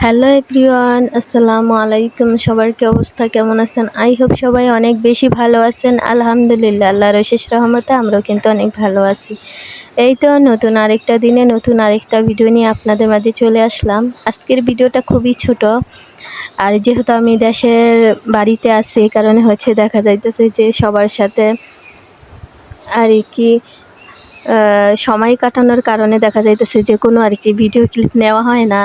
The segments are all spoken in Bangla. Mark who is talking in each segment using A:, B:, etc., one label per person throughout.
A: হ্যালো এভরিওয়ান, আসসালামু আলাইকুম। সবার কি অবস্থা, কেমন আছেন? আই হোপ সবাই অনেক বেশি ভালো আছেন। আলহামদুলিল্লাহ, আল্লাহর অশেষ রহমতে আমরাও কিন্তু অনেক ভালো আছি। এই তো নতুন আরেকটা দিনে নতুন আরেকটা ভিডিও নিয়ে আপনাদের মাঝে চলে আসলাম। আজকের ভিডিওটা খুবই ছোট, আর যেহেতু আমি দেশের বাড়িতে আছি এই কারণে দেখা যাইতেছে যে সবার সাথে আর কি সময় কাটানোর কারণে দেখা যাইতেছে যে কোনো ভিডিও ক্লিপ নেওয়া হয় না।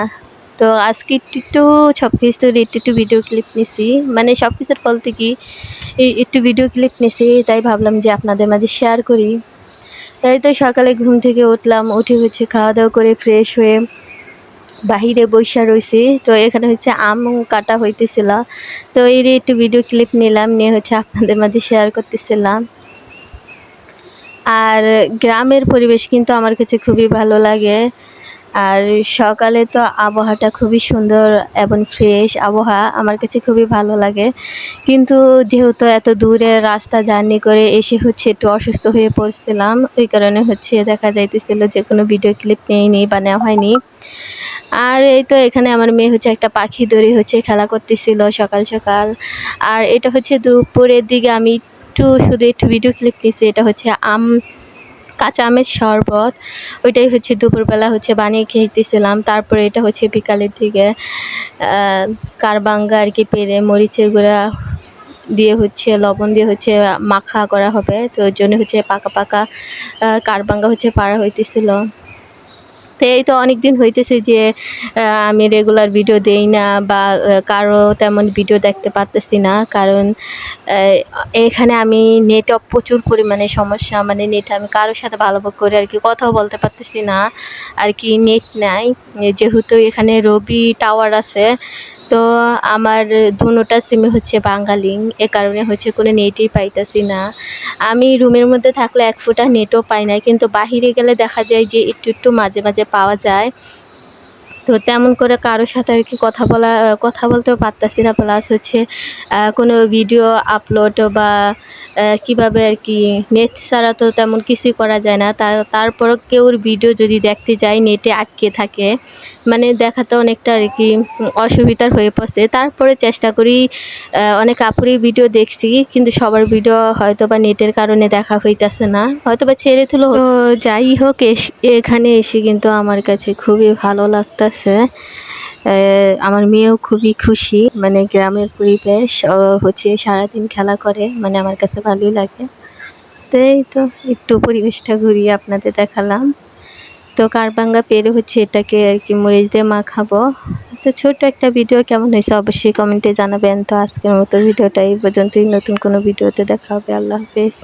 A: তো আজকে একটু সব কিছুর একটু ভিডিও ক্লিপ নিছি, মানে সব কিছুর বলতে কি একটু ভিডিও ক্লিপ নিছি, তাই ভাবলাম যে আপনাদের মাঝে শেয়ার করি। তাই তো সকালে ঘুম থেকে উঠলাম, উঠে খাওয়া দাওয়া করে ফ্রেশ হয়ে বাহিরে বইসা রয়েছি। তো এখানে আম কাটা হইতেছিল, তো এর একটু ভিডিও ক্লিপ নিলাম, নিয়ে আপনাদের মাঝে শেয়ার করতেছিলাম। আর গ্রামের পরিবেশ কিন্তু আমার কাছে খুবই ভালো লাগে। আর সকালে তো আবহাওয়াটা খুবই সুন্দর এবং ফ্রেশ আবহাওয়া, আমার কাছে খুবই ভালো লাগে। কিন্তু যেহেতু এত দূরের রাস্তা জার্নি করে এসে একটু অসুস্থ হয়ে পড়ছিলাম, ওই কারণে দেখা যাইতেছিল যে কোনো ভিডিও ক্লিপ নেইনি বা নেওয়া হয়নি। আর এই তো এখানে আমার মেয়ে একটা পাখি ধরে খেলা করতেছিল সকাল সকাল। আর এটা দুপুরের দিকে আমি শুধু একটু ভিডিও ক্লিপ নিছি। এটা কাঁচা আমের শরবত, ওইটাই দুপুরবেলা বানিয়ে খেতেছিলাম। তারপরে এটা বিকালের দিকে কারবাঙ্গা আর কি পেরে মরিচের গুঁড়া দিয়ে লবণ দিয়ে মাখা করা হবে। তো ওই জন্য পাকা পাকা কারবাঙ্গা পাড়া হইতেছিল। তো এই তো অনেক দিন হইতেছে যে আমি রেগুলার ভিডিও দেই না বা কারো তেমন ভিডিও দেখতে পারতেছি না, কারণ এখানে আমি নেট প্রচুর পরিমাণে সমস্যা, মানে নেট আমি কারোর সাথে ভালো করে আর কি কথাও বলতে পারতেছি না আর কি, নেট নাই। যেহেতু এখানে রবি টাওয়ার আছে, তো আমার দুটা সিমে বাঙালি, এ কারণে কোনো নেটই পাইতেছি না। আমি রুমের মধ্যে থাকলে এক ফোঁটা নেটও পাই না, কিন্তু বাহিরে গেলে দেখা যায় যে একটু মাঝে মাঝে পাওয়া যায়। তো তেমন করে কারোর সাথে আর কি কথা বলতেও পারতেছি না, প্লাস কোনো ভিডিও আপলোড বা কীভাবে আর কি নেট ছাড়া তো তেমন কিছুই করা যায় না। তারপরও কেউর ভিডিও যদি দেখতে যাই নেটে আটকে থাকে, মানে দেখাতে অনেকটা আর কি অসুবিধার হয়ে পড়ছে। তারপরে চেষ্টা করি, অনেক আপুরই ভিডিও দেখছি, কিন্তু সবার ভিডিও হয়তো বা নেটের কারণে দেখা হইতেছে না, হয়তো বা ছেড়ে তুলো। তো যাই হোক, এখানে এসে কিন্তু আমার কাছে খুবই ভালো লাগতেছে। আমার মেয়েও খুবই খুশি, মানে গ্রামের পরিবেশ সারাদিন খেলা করে, মানে আমার কাছে ভালোই লাগে। তো এই তো একটু পরিবেশটা ঘুরিয়ে আপনাদের দেখালাম। তো কারবাঙ্গা পেরে এটাকে আর কি মরিচ দিয়ে মাখাবো। তো ছোট্ট একটা ভিডিও কেমন হয়েছে অবশ্যই কমেন্টে জানাবেন। তো আজকের মতো ভিডিওটা এই পর্যন্তই, নতুন কোনো ভিডিওতে দেখা হবে। আল্লাহ হাফেজ।